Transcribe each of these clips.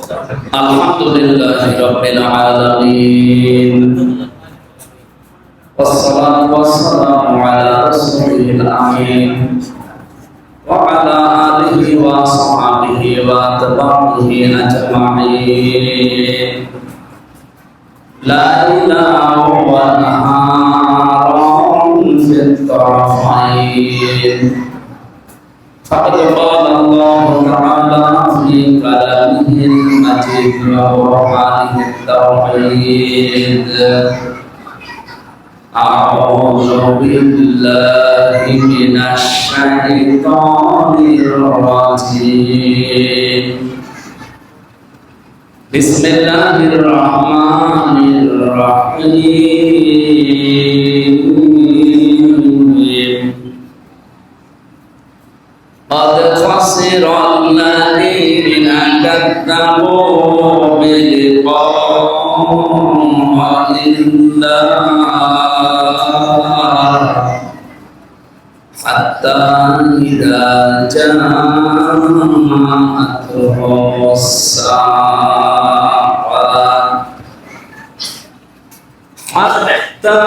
Alhamdulillahi Rabbil Alamin. Wassalatu wassalamu ala Rasulil Amin wa ala alihi wa sahbihi wa tabi'ihi ajma'in. La ilaha wa naharon fit tarafain. فقد قال الله تعالى في كلامه المجيد وقرآنه التوحيد. أعوذ بالله من الشيطان الرجيم. بسم الله الرحمن الرحيم. قد خسر الذين كذبوا بلقاء الله حتى إذا جاءتهم الساعة حتى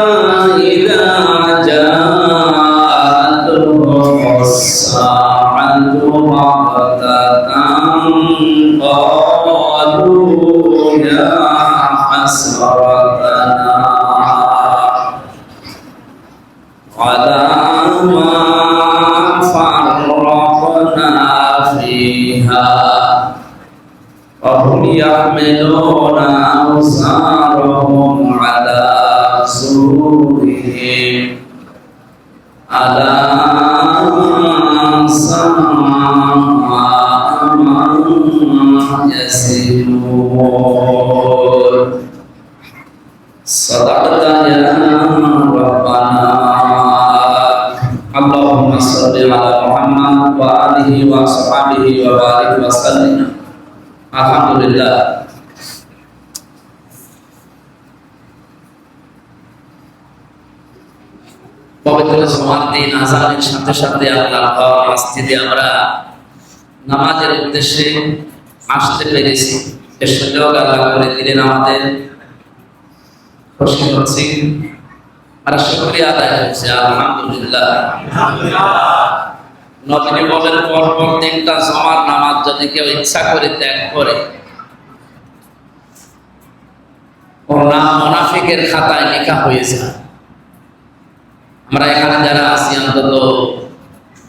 إذا جاءتهم الساعة قالوا يا حسرتنا على ما فرطنا فيها وهم يحملون أوزارهم على ظهورهم ألا صدقت يا ربنا. اللهم صل على محمد وآله وصحبه وبارك وسلم. আলহামদুলিল্লাহ। পবিত্র জুমার দিন আযানের সাথে সাথে আল্লাহর মসজিদে আমরা নামাজের উদ্দেশ্যে আসতে পেরেছি। এর সুযোগ আল্লাহ করে দিলেন আমাদের। খুশি হচ্ছি, আর শুকরিয়া আদায় করছি। আলহামদুলিল্লাহ। নবীজি বলেন, পরপর তিনটা জুমার নামাজ যদি কেউ ইচ্ছা করে ত্যাগ করে, ওর নাম মুনাফিকের খাতায় লেখা হয়ে যায়। আমরা এখানে যারা আছি অন্তত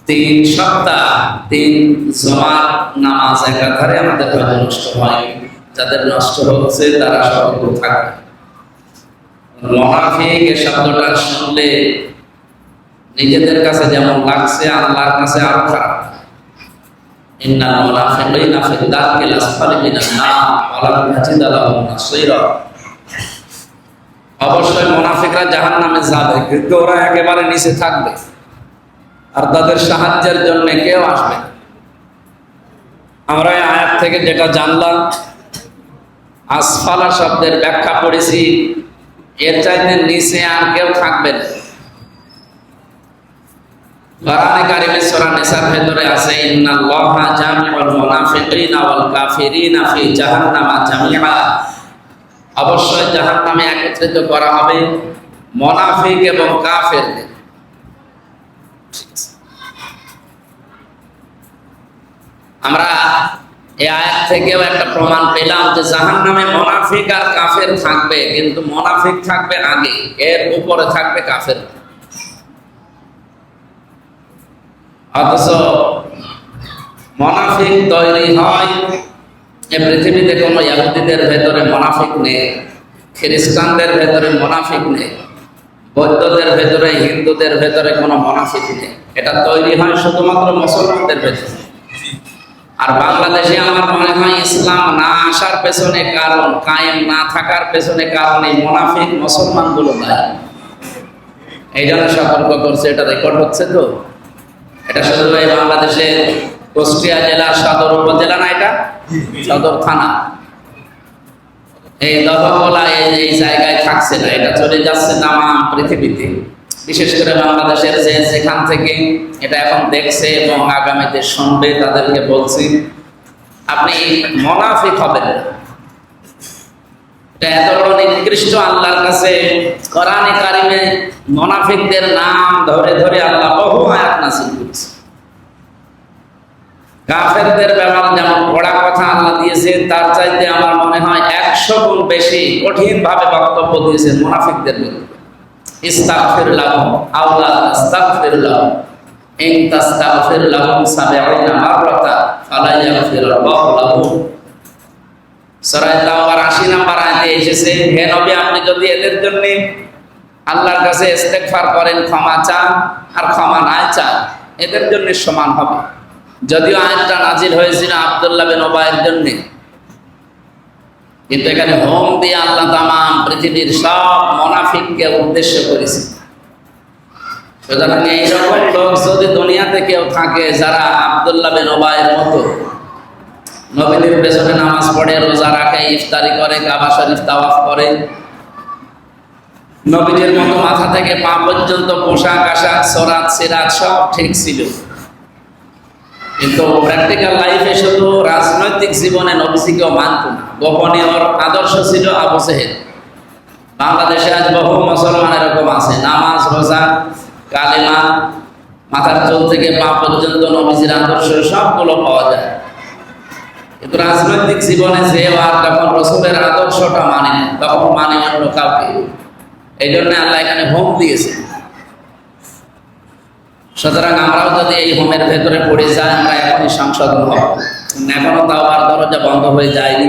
3 সপ্তাহ 3 জুমার নামাজ একাধারে আমাদের হয়তো নষ্ট হয়। যাদের নষ্ট হচ্ছে তারা সতর্ক থাকবে। মুনাফিক এই শব্দটা শুনলে নিজেদের কাছে যেমন লাগছে, আল্লাহর কাছে আরো খারাপ। ইন্নাল মুনাফিকিনা ফি দারকিল আসফালি মিনান নার ওয়া লা তাজিদ লাহুম নাসীরা। অবশ্যই মুনাফিকরা জাহান্নামে যাবে, কিন্তু ওরা একেবারে নিচে থাকবে আর তাদের সাহায্যের জন্য কেউ আসবে। আমরা এই আয়াত থেকে যেটা জানলাম, আসফালা শব্দের ব্যাখ্যা পড়েছি, এর চাইতে নিচে আর কেউ থাকবে না। কোরআনে কারিমে সূরা নিসার ভেতরে আছে, ইন্নাল্লাহা জামিউল মুনাফিকিনা ওয়াল কাফিরিনা ফি জাহান্নামা জামিআ। অবশ্যই জাহান্নামে একত্রিত করা হবে মুনাফিক এবং কাফেরদের। আমরা এই আয়াত থেকেও একটা প্রমাণ পেলাম যে জাহান্নামে মুনাফিক আর কাফের থাকবে, কিন্তু মুনাফিক থাকবে আগে, এর উপরে থাকবে কাফের। অথচ মুনাফিক তৈরি হয়, এই পৃথিবীতে কোনো ইহুদিদের ভেতরে মুনাফিক নেই, খ্রিস্টানদের ভেতরে মুনাফিক নেই, বৌদ্ধদের ভেতরে, হিন্দুদের ভেতরে কোনো মুনাফিক নেই। এটা তৈরি হয় শুধুমাত্র মুসলমানদের ভেতরে। আর বাংলাদেশে আমার মনে হয় ইসলাম না আসার পেছনে কারণ, কায়েম না থাকার পেছনে কারণ এই মুনাফিক মুসলমানগুলো নাই। এই জন্য সতর্ক করছে। এটা রেকর্ড হচ্ছে তো। এটা শুধু এই বাংলাদেশের কুষ্টিয়া জেলার সদর উপজেলা না, এটা সদর থানা। এই দহবলা এই জায়গায় থাকছে না, এটা চলে যাচ্ছে তামাম পৃথিবীতে। বিশেষ করে বাংলাদেশের যেখান থেকে এটা এখন দেখছে এবং আগামীতে শুনবে তাদেরকে বলছি, আপনি মুনাফিক হবেন না। এটা এত বড় নিকৃষ্ট আল্লাহর কাছে কোরআনে কারিমে মুনাফিকদের নাম ধরে ধরে আল্লাহ বহু আয়াত নাযিল করেছে। কাফেরদের ব্যাপারে যেমন বড় কথা আল্লাহ দিয়েছেন, তার চাইতে আমার মনে হয় 100 গুণ বেশি কঠিন ভাবে বক্তব্য দিয়েছেন মুনাফিকদের বিরুদ্ধে। ইস্তাগফির লাহুম আও লা তাস্তাগফির লাহুম ইন তাস্তাগফির লাহুম 70 মাররাতা ফালা ইয়াগফিরুল্লাহু লাহুম। সূরা তাওবার 80 নম্বর আয়াতে এসেছে, হে নবী আপনি যদি এদের জন্য আল্লাহর কাছে ইস্তেগফার করেন, ক্ষমা চান আর ক্ষমা না চান, এদের জন্য সমান হবে। যদিও আয়াতটা নাজিল হয়েছিল আব্দুল্লাহ বিন উবাইয়ের জন্য, কিন্তু এখানে হোম দিয়ে আল্লাহ তামাম পৃথিবীর সব মুনাফিককে উদ্দেশ্য করেছে। সুতরাং এইরকম লোক যদি দুনিয়াতে কেউ থাকে যারা আব্দুল্লাহ বিন উবাইয়ের মতো নবীদের পেছনে নামাজ পড়ে, রোজা রাখে, ইফতারি করে, কাবা শরীফ তাওয়াফ করে, নবীদের মতো মাথা থেকে পা পর্যন্ত পোশাক আশাক সরাত সিরাত সব ঠিক ছিল, কিন্তু প্র্যাকটিক্যাল লাইফে শুধু রাজনৈতিক জীবনে নবীজিকেও মানত না। গোপনে ওর আদর্শ ছিল আবু জেহেল। বাংলাদেশে আজ বহু মুসলমান এরকম আছে, নামাজ রোজা কালেমা মাথার চুল থেকে পা পর্যন্ত নবীজির আদর্শ সবগুলো পাওয়া যায়, কিন্তু রাজনৈতিক জীবনে যে আর তখন রসুলের আদর্শটা মানে না, তখন মানে অন্য কাউকে। এই জন্য আল্লাহ এখানে হোম দিয়েছে। সুতরাং আমরাও যদি এই হোমের ভেতরে পড়ে যাই, আমরা এখনই সংশোধন হব। এখনো তাওবার দরজা বন্ধ হয়ে যায়নি।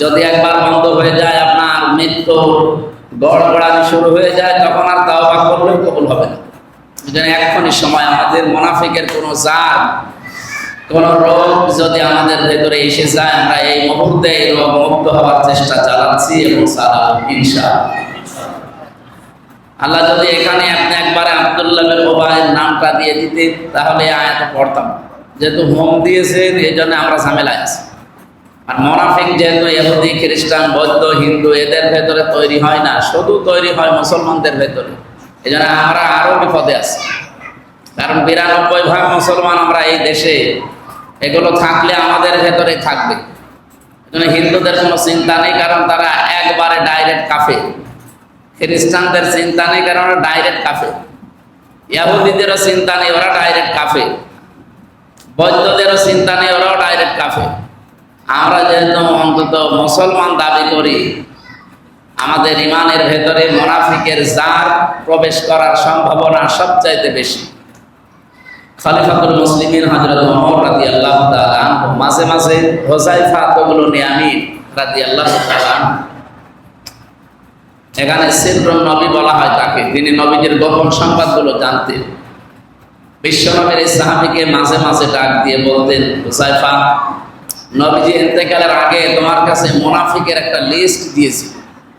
যদি একবার বন্ধ হয়ে যায়, আপনার মৃত্যু গড়গড়ানি শুরু হয়ে যায়, তখন আর তাওবা করলেও কবুল হবে না। এই জন্য এখনই সময়। আমাদের মুনাফিকের কোনো জার, কোন রোগ যদি আমাদের ভেতরে এসে যায়, আমরা এই মুহূর্তে এই রোগ মুক্ত হওয়ার চেষ্টা চালাচ্ছি এবং চালাবো ইনশাআল্লাহ। আল্লাহ যদি এখানে আপনি একবারে আব্দুল্লাহ বিন উবাইয়ের নামটা দিয়ে দিতেন, তাহলে আয়াত পড়তাম। যেহেতু হোম দিয়েছেন, এই জন্য আমরা ঝামেলায় আছি। আর মুনাফিক যেহেতু ইহুদি খ্রিস্টান বৌদ্ধ হিন্দু এদের ভেতরে তৈরি হয় না, শুধু তৈরি হয় মুসলমানদের ভেতরে। এই জন্য আমরা আরো বিপদে আছি, কারণ 92% মুসলমান আমরা এই দেশে। এগুলো থাকলে আমাদের ভেতরে থাকবে। হিন্দুদের কোনো চিন্তা নেই, কারণ তারা একবারে ডাইরেক্ট কাফের। খ্রিস্টানদের চিন্তা নেই, কারণ ওরা ডাইরেক্ট কাফের। ইহুদিদেরও চিন্তা নেই, ওরা ডাইরেক্ট কাফের। বৌদ্ধদেরও চিন্তা নেই, ওরাও ডাইরেক্ট কাফের। আমরা যেহেতু অন্তত মুসলমান দাবি করি, আমাদের ইমানের ভেতরে মুনাফিকের জার প্রবেশ করার সম্ভাবনা সবচাইতে বেশি। খলিফাতুল মুসলিমিন হযরত ওমর রাদিয়াল্লাহু তাআলা আনহু মাঝে মাঝে হুযায়ফা ইবনে ইয়ামিন রাদিয়াল্লাহু তাআলা এখানে সিররুন নবী বলা হয় তাকে, তিনি নবীদের গোপন সংবাদগুলো জানতেন। বিশ্বনবীর এই সাহাবীকে মাঝে মাঝে ডাক দিয়ে বলতেন, হুযায়ফা, নবীজি ইন্তেকালের আগে তোমার কাছে মুনাফিকের একটা লিস্ট দিয়েছি,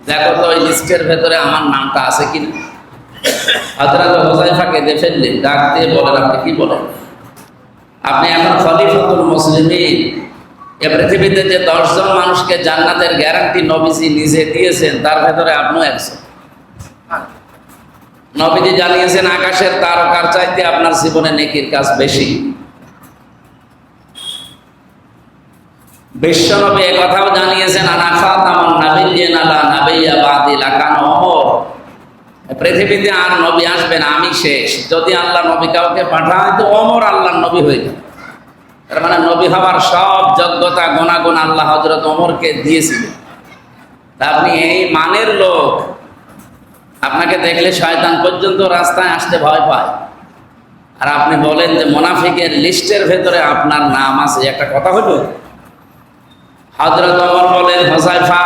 দেখো তো ওই লিস্টের ভেতরে আমার নামটা আছে কিনা। হযরত হুযায়ফাকে দেখলেন, ডাক দিয়ে বলেন, আপনি কি বলেন? আপনি এখন খলিফাতুল মুসলিমিন। এ পৃথিবীতে যে 10 জন মানুষকে জান্নাতের গ্যারান্টি নবীজি নিজে দিয়েছেন, তার ভেতরে আপনিও একজন। নবীজি জানিয়েছেন আকাশের তারকার চাইতে আপনার জীবনে নেকির কাজ বেশি। বিশ্বনবী এই কথাও জানিয়েছেন, আনা খাতামুন নাবিয়্যিন লা নাবিয়্যা বাদি লাকান ওমর। পৃথিবীতে আর নবী আসবে না, আমি শেষ। যদি আল্লাহ নবী কাউকে পাঠায়, তো ওমর আল্লাহর নবী হয়ে যাবে। তার মানে নবী হওয়ার সব যোগ্যতা গুণাগুণ আল্লাহ হযরত ওমরকে দিয়েছিলেন। তা আপনি এই মানের লোক, আপনাকে দেখলে শয়তান পর্যন্ত রাস্তায় আসতে ভয় পায়, আর আপনি বলেন যে মুনাফিকের লিস্টের ভেতরে আপনার নাম আছে। একটা কথা হলো, হযরত ওমর বলেন, হুযায়ফা,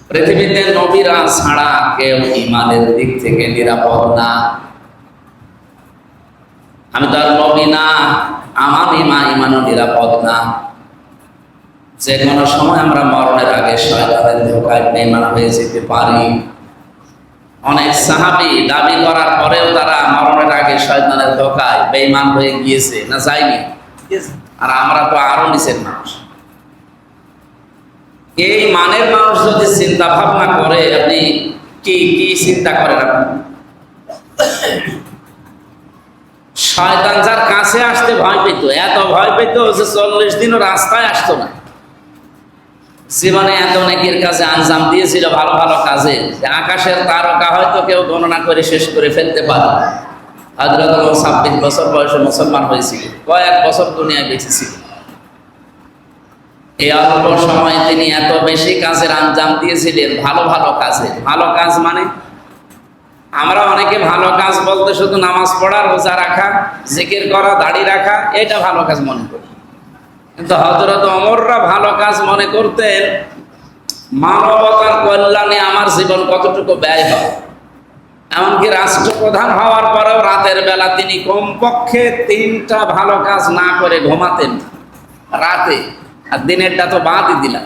পৃথিবীতে নবীরা ছাড়া কেউ ইমানের দিক থেকে নিরাপদ না। আমি তো আর নবী না, আমার ইমানও নিরাপদ না। যে কোনো সময় আমরা মরণের আগে শয়তানের ধোঁকায় বেঈমান হয়ে যেতে পারি। অনেক সাহাবী দাবি করার পরেও তারা মরণের আগে শয়তানের ধোঁকায় বেঈমান হয়ে গিয়েছে, না যায়নি? আর আমরা তো আরো নিচের মানুষ। এই মানের মানুষ যদি চিন্তা ভাবনা করে, আপনি কি কি চিন্তা করেন? আপনি শয়তান যার কাছে আসতে ভয় পেত, এত ভয় পেত যে 40 দিনও রাস্তায় আসতো না। জীবনে এত অনেকের কাছে আঞ্জাম দিয়েছিল ভালো ভালো কাজে, যে আকাশের তারকা হয়তো কেউ গণনা করে শেষ করে ফেলতে পারে। হযরত 26 বছর বয়সে মুসলমান হয়েছিল, কয়েক বছর দুনিয়ায় বেঁচেছিল। এই অল্প সময়ে তিনি এত বেশি কাজের আঞ্জাম দিয়েছিলেন, ভালো ভালো কাজে। ভালো কাজ মানে আমরা অনেকে ভালো কাজ বলতে শুধু নামাজ পড়া, রোজা রাখা, জিকির করা, দাড়ি রাখা, এটা ভালো কাজ মনে করি। কিন্তু হযরত ওমররা ভালো কাজ মনে করতেন মানবতার কল্যাণে আমার জীবন কতটুকু ব্যয় হয়। এমনকি রাষ্ট্রপ্রধান হওয়ার পরেও রাতের বেলা তিনি কমপক্ষে 3টা ভালো কাজ না করে ঘুমাতেন রাতে। আর দিনেরটা তো বাদই দিলাম।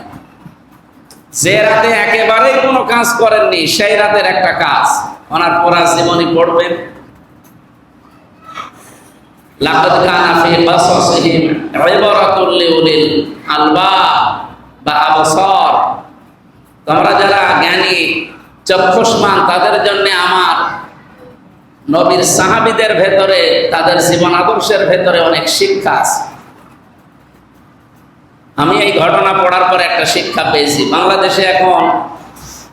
যে রাতে একেবারেই কোনো কাজ করেননি, সেই রাতের একটা কাজ ওনার পুরা জীবনী পড়বেন। লাকাদ কানা ফি কাসাসিহিম ইবরাতুল লিউলিল আলবাব বা আবসার। তোমরা যারা জ্ঞানী চক্ষুষ্মান, তাদের জন্য আমার নবীর সাহাবীদের ভেতরে, তাদের জীবন আদর্শের ভেতরে অনেক শিক্ষা আছে। আমি এই ঘটনা পড়ার পর একটা শিক্ষা পেয়েছি। বাংলাদেশে এখন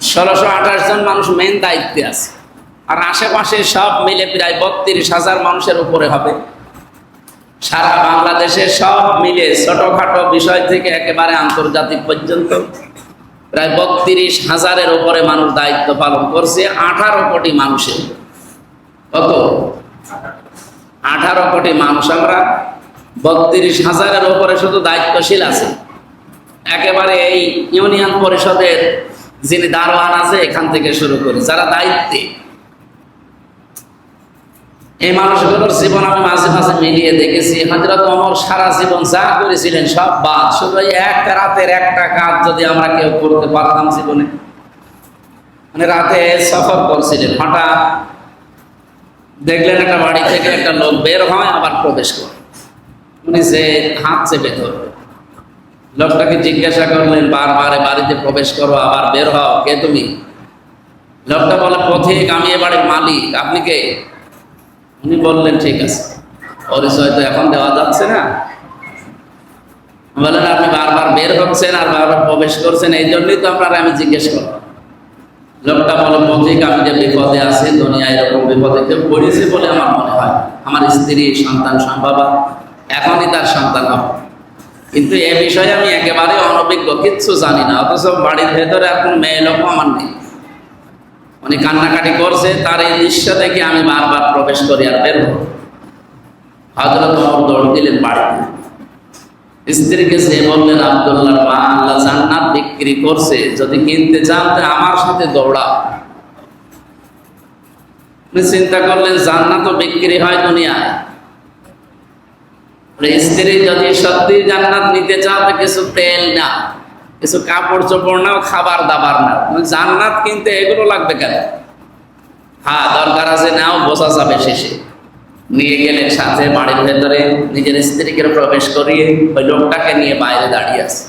1628 জন মানুষ মেন দায়িত্বে আছে, আর আশেপাশে সব মিলে প্রায় 32,000 মানুষের উপরে হবে। সারা বাংলাদেশে সব মিলে ছোটখাটো বিষয় থেকে একেবারে আন্তর্জাতিক পর্যন্ত প্রায় 32,000-এর উপরে মানুষ দায়িত্ব পালন করছে। 18 কোটি মানুষের, কত? 18 কোটি মানুষ আমরা, 32,000-এর উপরে শুধু দায়িত্বশীল আছে। একেবারে এই ইউনিয়ন পরিষদের যিনি দারোয়ান আছে, এখান থেকে শুরু করি যারা দায়িত্বে, এই মানুষগুলোর জীবন আমি মাঝে মাঝে মিলিয়ে দেখেছি। হযরত ওমর সারা জীবন যা করেছিলেন সব বাদ, শুধু এক রাতের একটা কাজ যদি আমরা কেউ করতে পারতাম জীবনে। মানে রাতে সফর করছিলেন, হঠাৎ দেখলেন একটা বাড়ি থেকে একটা লোক বের হয় আবার প্রবেশ করে, উনি যে হাত চেপে ধরবে। লোকটাকে জিজ্ঞাসা করলেন বারবার, বাড়িতে প্রবেশ করো আবার বের হও, কে তুমি? লোকটা বলে পথিক, আমি এ বাড়ির মালিক, আপনি কে? উনি বললেন ঠিক আছে, পরিচয় তো এখন দেওয়া যাচ্ছে না। বললেন আপনি বারবার বের হচ্ছেন আর বারবার প্রবেশ করছেন, এই জন্যই তো আপনারা আমি জিজ্ঞেস করব। লোকটা বলে পথিক, আমি যে বিপদে আছি, দুনিয়ায় এরকম বিপদে কেউ পড়েছে বলে আমার মনে হয়। আমার স্ত্রী সন্তান সম্ভবা, এখনই তার সন্তান হবে, কিন্তু এ বিষয়ে আমি একেবারে অনভিজ্ঞ, কিচ্ছু জানি না। অথচ বাড়ির ভেতরে এখন মেয়ে লোক আমার নেই। উনি কান্নাকাটি করছে, তার এই দৃশ্য দেখে আমি বারবার প্রবেশ করি আর বের হব। হযরত ওমর দৌড় দিলেন বাড়িতে, স্ত্রীকে সে বললেন আব্দুল্লাহর মা, আল্লাহ জান্নাত বিক্রি করছে, যদি কিনতে চান তো আমার সাথে দৌড়াও। উনি চিন্তা করলেন জান্নাত বিক্রি হয় দুনিয়ায়, স্ত্রী যদি সত্যি জান্নাত নিতে চাও তো কিছু তেল না, কিছু কাপড় চোপড় নাও, খাবার দাবার নাও, জান্নাত কিনতে এগুলো লাগবে কেন? হ্যাঁ দরকার আছে, নাও, বোঝা যাবে শেষে। নিয়ে গেলেন সাথে বাড়ির ভেতরে, নিজের স্ত্রীকে প্রবেশ করিয়ে ওই লোকটাকে নিয়ে বাইরে দাঁড়িয়ে আছে।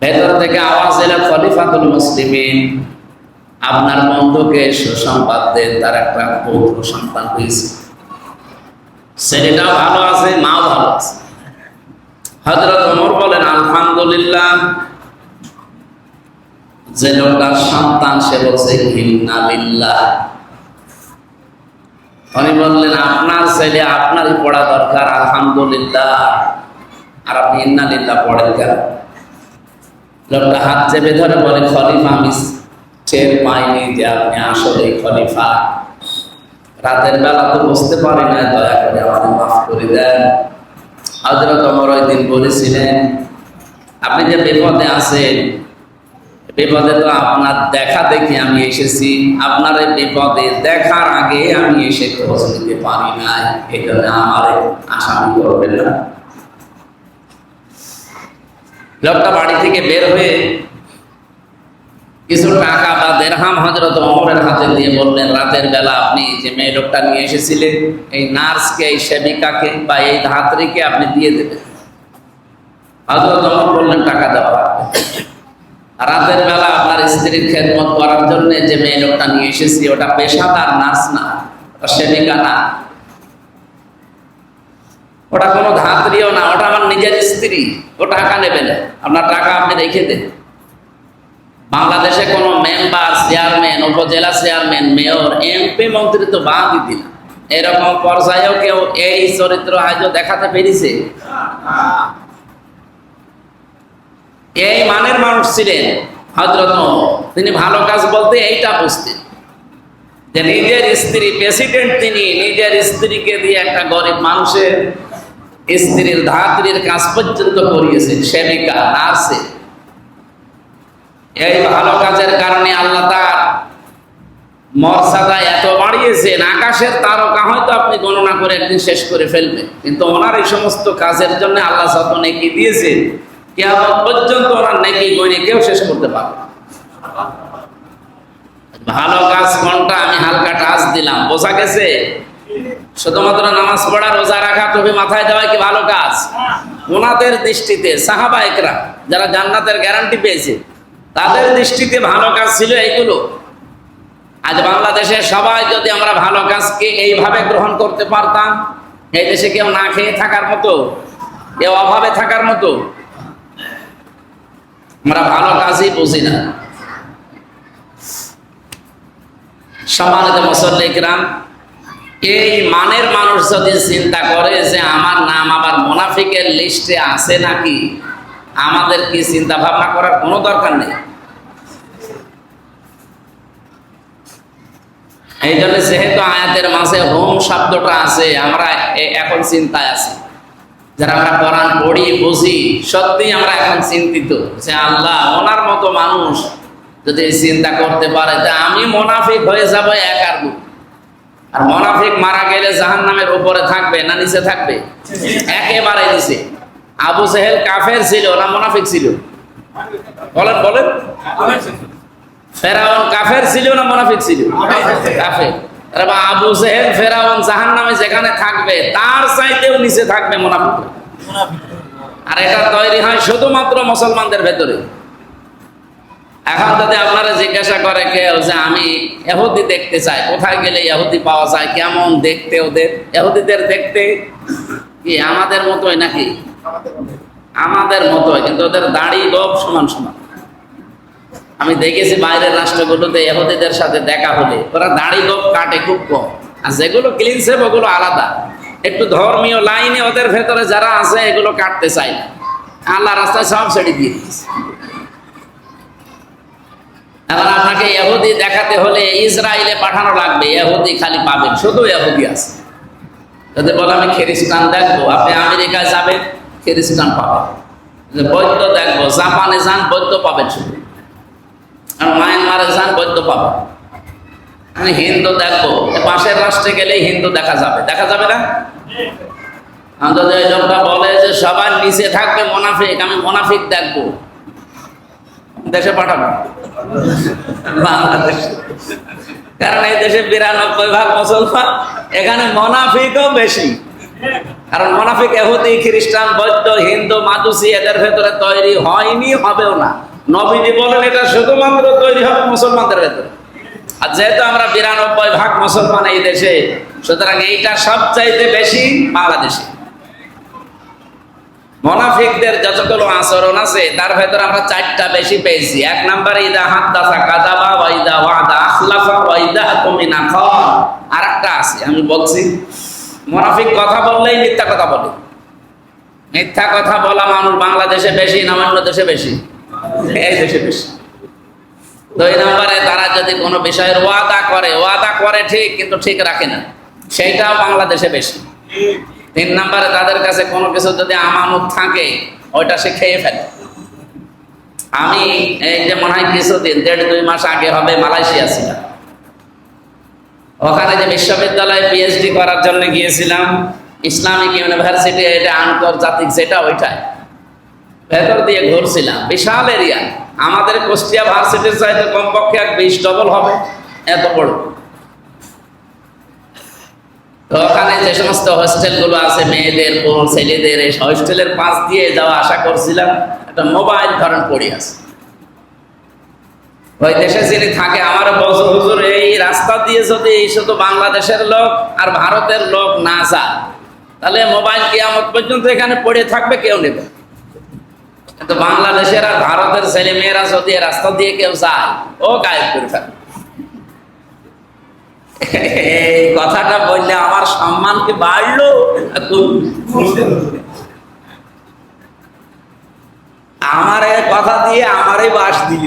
ভেতর থেকে আওয়াজ এলো, খলিফাতুল মুসলিমিন, আপনার বন্ধুকে সুসংবাদ দেন, তার একটা পৌত্র সন্তান হয়েছে, ছেলেটাও ভালো আছে, মাও ভালো আছে। হযরত ওমর বলেন আলহামদুলিল্লাহ। যে লোকটার সন্তান সে বলছে ইন্না লিল্লাহ। উনি বললেন আপনার ছেলে আপনারই পড়া দরকার আলহামদুলিল্লাহ, আর আপনি ইন্না লিল্লাহ পড়েন কেন? লোকটা হাত চেপে ধরে বলে খলিফা, আমি টের পাইনি যে আপনি আসলে খলিফা, রাতের বেলা তো বুঝতে পারি না, দয়া করে আমাদের মাফ করে দেন। হযরত ওমর ওই দিন বলেছিলেন আপনি যে বিপদে আছেন, বিপদে তো আপনার দেখা দেখি আমি এসেছি, আপনার এই বিপদে দেখার আগে আমি এসে খোঁজ নিতে পারি নাই, এই জন্য আমার আসামি করবেন না। লোকটা বাড়ি থেকে বের হয়ে কিছু টাকা বা দিরহাম হযরত ওমরের হাতে দিয়ে বললেন রাতের বেলা আপনি যে মেয়ে লোকটা নিয়ে এসেছিলেন, এই নার্সকে, এই সেবিকাকে বা এই ধাত্রীকে আপনি দিয়ে দেবেন। হযরত ওমর বললেন টাকা দেওয়া লাগবে। রাতের বেলা আপনার স্ত্রীর খেদমত করার জন্য যে মেয়ে লোকটা নিয়ে এসেছি, ওটা পেশাদার নার্স না, ওটা সেবিকা না, ওটা কোনো ধাত্রীও না, ওটা আমার নিজের স্ত্রী। ও টাকা নেবে না, আপনার টাকা আপনি রেখে দেন। বাংলাদেশে কোনো মেম্বার, চেয়ারম্যান, উপজেলা চেয়ারম্যান, মেয়র, এমপি, মন্ত্রী তো বাদই দিন, এরকম পর্যায়েও কেউ এই চরিত্র আজও দেখাতে পেরেছে? এই মানের মানুষ ছিলেন হযরত ওমর। তিনি ভালো কাজ বলতে এইটা বুঝতেন যে নিজের স্ত্রী প্রেসিডেন্ট, তিনি নিজের স্ত্রীকে দিয়ে একটা গরিব মানুষের স্ত্রীর ধাত্রীর কাজ পর্যন্ত করিয়েছেন, সেবিকা, নার্সে। এই ভালো কাজের কারণে আল্লাহ তার মর্যাদা এত বাড়িয়েছেন, আকাশের তারকা হয়তো আপনি গণনা করে একদিন শেষ করে ফেলবেন, কিন্তু ওনার এই সমস্ত কাজের জন্য আল্লাহ যত নেকি দিয়েছেন, কিয়ামত পর্যন্ত ওনার নেকি গণে কেউ শেষ করতে পারবে না। ভালো কাজ কোনটা আমি হালকা টাচ দিলাম, বোঝা গেছে? শুধুমাত্র নামাজ পড়া, রোজা রাখা, টুপি মাথায় দেওয়া কি ভালো কাজ? ওনাদের দৃষ্টিতে, সাহাবা একরাম যারা জান্নাতের গ্যারান্টি পেয়েছে, তাদের দৃষ্টিতে ভালো কাজ ছিল এইগুলো। আজ বাংলাদেশে সবাই যদি আমরা ভালো কাজকে এইভাবে গ্রহণ করতে পারতাম, এই দেশে কেউ না খেয়ে থাকার মতো, কেউ অভাবে থাকার মতো। আমরা ভালো কাজই বুঝি না। সম্মানিত মুসল্লি কিরাম, এই মানের মানুষ যদি চিন্তা করে যে আমার নাম আবার মুনাফিকের লিস্টে আছে নাকি, আমাদের কি চিন্তা ভাবনা করার কোনো দরকার নেই। এই জন্য যেহেতু আয়াতের মাঝে হোম শব্দটা আছে, আমরা এখন চিন্তায় আছি। যারা আমরা কোরআন পড়ি, বুঝি, সত্যি আমরা এখন চিন্তিত যে আল্লাহ, ওনার মতো মানুষ যদি চিন্তা করতে পারে যে আমি মুনাফিক হয়ে যাব এক আর দু। আর মুনাফিক মারা গেলে জাহান্নামের উপরে থাকবে না নিচে থাকবে? একেবারে নিচে। আবু জেহেল কাফের ছিল না মুনাফিক ছিল? বলেন বলেন। ফেরাউন কাফের ছিল না মুনাফিক ছিল? কাফের। আবু জেহেল, ফেরাউন জাহান্নামে যেখানে থাকবে তার চাইতেও নিচে থাকবে মুনাফিক। আর এটা তৈরি হয় শুধুমাত্র মুসলমানদের ভেতরে। এখন যদি আপনারা জিজ্ঞাসা করে কেউ যে আমি ইহুদি দেখতে চাই, কোথায় গেলে ইহুদি পাওয়া যায়, কেমন দেখতে ওদের? ইহুদিদের দেখতে কি আমাদের মতোই নাকি? আমাদের মতোই, কিন্তু ওদের দাড়ি গোঁফ সমান সমান। আমি দেখেছি বাইরের রাষ্ট্রগুলোতে ইহুদিদের সাথে দেখা হলে ওরা দাড়ি গোঁফ কাটে খুব কম, আর যেগুলো ক্লিন শেভ ওগুলো আলাদা। একটু ধর্মীয় লাইনে ওদের ভেতরে যারা আছে এগুলো কাটতে চাই না, আল্লাহ রাস্তায় সব ছেড়ে দিয়ে দিচ্ছে। এখন আপনাকে ইহুদি দেখাতে হলে ইসরায়েলে পাঠানো লাগবে, ইহুদি খালি পাবেন, শুধু ইহুদি আছে। যদি বলে আমি খ্রিস্টান দেখবো, আপনি আমেরিকায় যাবেন, খ্রিস্টান পাবেন। বৌদ্ধ দেখবো, জাপানে যান, বৌদ্ধ পাবেন শুধু। আর মায়ানমারে যান, বৌদ্ধ পাবেন। আমি হিন্দু দেখবো, পাশের রাষ্ট্রে গেলেই হিন্দু দেখা যাবে, দেখা যাবে না? যদি ওই লোকটা বলে যে সবার নিচে থাকবে মুনাফিক, আমি মুনাফিক দেখবো, দেশে পাঠাবো বাংলাদেশ। কারণ এই দেশে 92% মুসলমান, এখানে মুনাফিকও বেশি। কারণ মুনাফিক ইহুদি, খ্রিস্টান, বৌদ্ধ, হিন্দু, মাদুসি এদের ভেতরে তৈরি হয়নি, হবেও না। নবীজি বলেন এটা শুধুমাত্র তৈরি হবে মুসলমানদের ভেতরে। আর যেহেতু আমরা 92% মুসলমান এই দেশে, সুতরাং এইটা সবচাইতে বেশি বাংলাদেশে। মুনাফিকদের যতগুলো আচরণ আছে তার ভেতরে আমরা 4টা বেশি পেয়েছি। 1 নম্বরে ইদা হাদাসা কাযাবা ওয়া ইদা ওয়াদা আখলাফা ওয়া ইদা তুমিনা খান। আরেকটা আছে, আমি বলছি, মুনাফিক কথা বললেই মিথ্যা কথা বলে। মিথ্যা কথা বলা মানুষ বাংলাদেশে বেশি না অন্য দেশে বেশি? এই দেশে বেশি। 2 নম্বরে তারা যদি কোনো বিষয়ের ওয়াদা করে ঠিক, কিন্তু ঠিক রাখে না, সেইটাও বাংলাদেশে বেশি। 3 নম্বরে তাদের কাছে কোনো কিছু যদি আমানত থাকে, ওইটা সে খেয়ে ফেলে। আমি এই যে মনে হয় কিছুদিন 1.5-2 মাস আগে হবে মালয়েশিয়া ছিলাম। ওখানে যে বিশ্ববিদ্যালয়ে পিএইচডি করার জন্য গিয়েছিলাম, ইসলামিক ইউনিভার্সিটি, এটা আন্তর্জাতিক যেটা, ওইটাই ভেতর দিয়ে ঘুরছিলাম। বিশাল এরিয়া, আমাদের কুষ্টিয়া ভার্সিটির চাইতে কমপক্ষে 20 ডবল হবে, এত বড়। তো ওখানে যে সমস্ত হোস্টেলগুলো আছে মেয়েদের, ছেলেদের, এই হোস্টেলের পাশ দিয়ে যাওয়া আশা করছিলাম, একটা মোবাইল ধরেন পড়ে আছে। ওই দেশে যিনি থাকে আমার বলছে, হুজুর এই রাস্তা দিয়ে যদি শুধু বাংলাদেশের লোক আর ভারতের লোক না যায়, তাহলে মোবাইল কিয়ামত পর্যন্ত এখানে পড়ে থাকবে, কেউ নেবে। কিন্তু বাংলাদেশের আর ভারতের ছেলে মেয়েরা যদি রাস্তা দিয়ে কেউ যায়, ও গায়েব করে ফেলে। এই কথাটা বললে আমার সম্মান কি বাড়লো? আমার কথা দিয়ে আমারই বাস দিল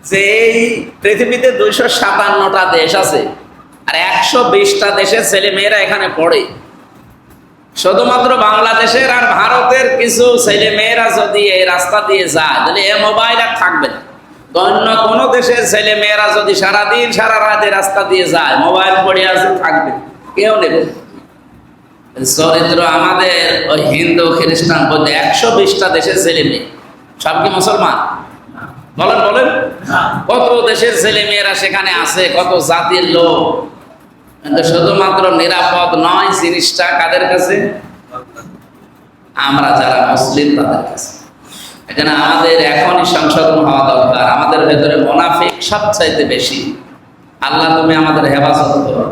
যে এই পৃথিবীতে 257টা দেশ আছে, আর 120টা দেশের ছেলে মেয়েরা এখানে পড়ে। শুধুমাত্র বাংলাদেশের আর ভারতের কিছু ছেলে মেয়েরা যদি এই রাস্তা দিয়ে যায়, তাহলে এ মোবাইল আর থাকবে না। অন্য কোন দেশের ছেলে মেয়েরা যদি সারাদিন সারা রাতে রাস্তা দিয়ে যায়, মোবাইল পড়ে আছে, থাকবে, কেউ নেবে। চরিত্র আমাদের ওই হিন্দু খ্রিস্টান বলতে 120টা দেশের ছেলে মেয়ে, সব কি মুসলমান? বলেন বলেন, কত দেশের ছেলে মেয়েরা সেখানে আছে, কত জাতির লোক। কিন্তু শুধুমাত্র নিরাপদ নয় জিনিসটা কাদের কাছে? আমরা যারা মুসলিম তাদের কাছে। এখানে আমাদের এখনই সংশোধন হওয়া দরকার। আমাদের ভেতরে মুনাফিক সবচাইতে বেশি। আল্লাহ তুমি আমাদের হেফাজত করো।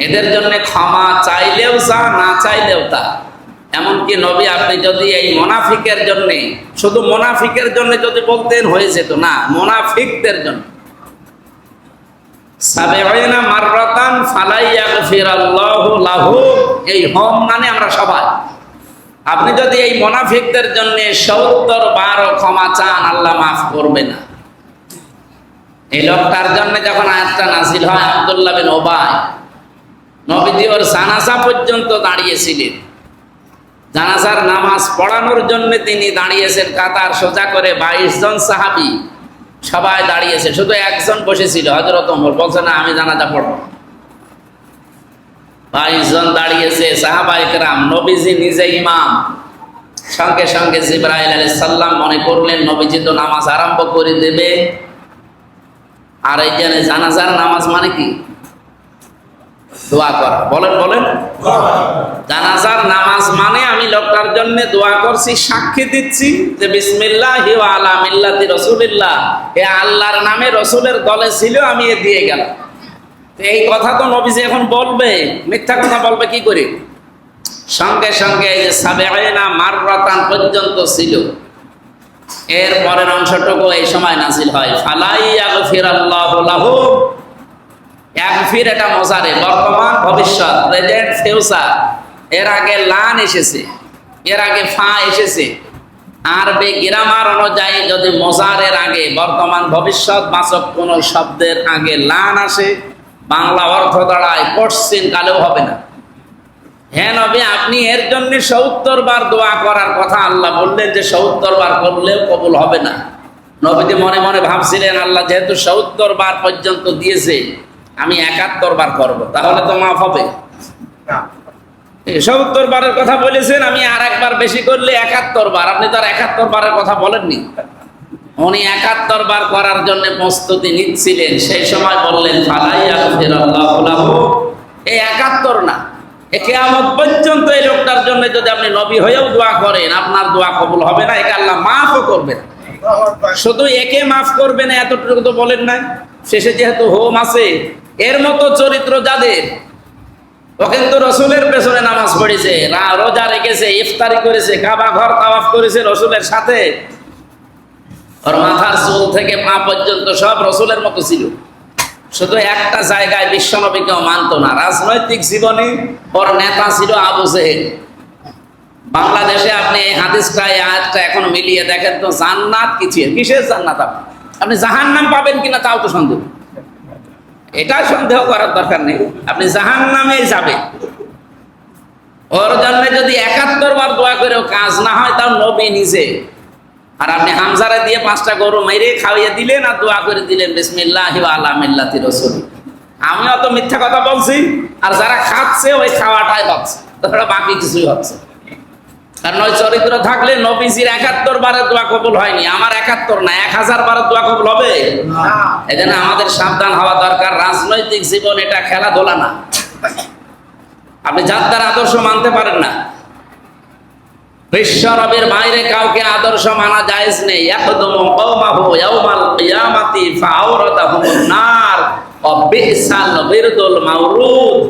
এদের জন্য ক্ষমা চাইলেও যা, না চাইলেও তা। এমনকি নবী আপনি যদি এই মুনাফিকের জন্য, শুধু মুনাফিকের জন্য যদি বলতেন হয়ে যেত না, মুনাফিকদের জন্য 70 মাররাতান ফালা ইয়াগফিরাল্লাহু লাহু, এই হম মানে আমরা সবাই। আপনি যদি এই মুনাফিকদের জন্য 70 বার ক্ষমা চান, আল্লাহ মাফ করবে না। এই লোকটার জন্য যখন আয়াতটা নাযিল হয়, আব্দুল্লাহ বিন উবাই, নবীজি ওর জানাজা পর্যন্ত দাঁড়িয়েছিলেন। জানাজার নামাজ পড়ানোর জন্য তিনি দাঁড়িয়েছেন, কাতার সোজা করে 22 জন সাহাবী সবাই দাঁড়িয়েছে, শুধু একজন বসেছিল, হযরত ওমর। বলছে না, আমি জানাজা পড়ব। 22 জন দাঁড়িয়েছে, সাহাবায়ে কেরাম, নবীজি নিজে ইমাম। সঙ্গে সঙ্গে জিবরাইল আলাইহিস সালাম মনে করলেন নবীজি তো নামাজ আরম্ভ করে দেবে। আর এই জানাজার নামাজ মানে কি? দোয়া করা। বলেন বলেন, জানাজার নামাজ মানে আমি লোকটার জন্য দোয়া করছি, সাক্ষী দিচ্ছি যে বিসমিল্লাহি ওয়া আলা মিল্লাতি রাসূলিল্লাহ, এ আল্লাহর নামে রাসূলের দলে ছিল, আমি এ দিয়ে গেলাম। এই কথা তো নবীজি এখন বলবে, মিথ্যা কথা বলবে কি করে? সঙ্গে সঙ্গে এই যে 70 মাররাতান পর্যন্ত ছিল। এর পরের অংশটুকু এই সময় নাযিল হয়, ফালা ইয়াগফিরাল্লাহু লাহু। ইয়াগফির এটা মুজারে, বর্তমান ভবিষ্যৎ, প্রেজেন্ট ফিউচার। এর আগে লান এসেছে, এর আগে ফা এসেছে। আরবি গ্রামার অনুযায়ী যদি মুজারের আগে বর্তমান ভবিষ্যৎ বাচক কোন শব্দের আগে লান আসে, বাংলা অর্থ দাঁড়ায় কোশ্চিন কালেও হবে না। হ্যাঁ নবী, আপনি এর জন্য 70 বার দোয়া করার কথা আল্লাহ বললেন যে 70 বার করলেও কবুল হবে না। নবীজি মনে মনে ভাবছিলেন, আল্লাহ যেহেতু 70 বার পর্যন্ত দিয়েছে, আমি 71 বার করব, তাহলে তো মাফ হবে। 70 বারের কথা বলেছেন, আমি আর একবার বেশি করলে 71 বার। আপনি তো আর 71 বারের কথা বলেননি। উনি 71 বার করার জন্য প্রস্তুতি নিচ্ছিলেন। সেই সময় বললেন ফালা ইয়াগফিরাল্লাহু লাহু। এই 71 না, কিয়ামত পর্যন্ত এই লোকটার জন্য যদি আপনি নবী হয়েও দোয়া করেন, আপনার দোয়া কবুল হবে না। একে আল্লাহ মাফও করবেন। শুধু একে মাফ করবে না এতটুকু তো বলেন নাই। শেষে যেহেতু হোম আছে, এর মতো চরিত্র যাদের, ও কিন্তু রসুলের পেছনে নামাজ পড়েছে, রোজা রেখেছে, ইফতারি করেছে, কাবা ঘর তাওয়াফ করেছে রসুলের সাথে। ওর মাথার চুল থেকে পা পর্যন্ত সব রসুলের মতো ছিল। শুধু একটা জায়গায় বিশ্বনবীকেও মানত না, রাজনৈতিক জীবনে ওর নেতা ছিল আবু জেহেল। বাংলাদেশে আপনি এই হাদিসটা, এই আয়াতটা এখন মিলিয়ে দেখেন তো, জান্নাত কিসের জান্নাত? আপনি জাহান্নাম পাবেন কিনা তাও তো সন্দেহ। এটা সন্দেহ করার দরকার নেই, আপনি জাহান্নামে যাবেন। ওর জন্য যদি 71 বার দোয়া করেও কাজ না হয়, তাও নবী নিজে। আর আপনি হামজারে দিয়ে 5টা গরু মেরে খাওয়িয়ে দিলেন আর দোয়া করে দিলেন বিসমিল্লাহি ওয়া আলা মিল্লাতি রাসূল। আমিও তো মিথ্যা কথা বলছি, আর যারা খাচ্ছে ওই খাওয়াটাই হচ্ছে, তাছাড়া বাকি কিছুই হচ্ছে। কারণ ওই চরিত্র থাকলে নবীজির 71 বারের দোয়া কবুল হয়নি, আমার 71 না 1000 বারের দোয়া কবুল হবে। এজন্য আমাদের সাবধান হওয়া দরকার। রাজনৈতিক জীবন এটা খেলাধুলা না। আপনি যার আদর্শ মানতে পারেন না, বিশ্ব নবীর বাইরে কাউকে আদর্শ মানা জায়েজ নেই। ইয়াকদুমু কওমাহু ইয়াউমাল কিয়ামাতি ফাআওরাদাহুমুন নার ওয়া বিসাল বিরদুল মাওরুদ।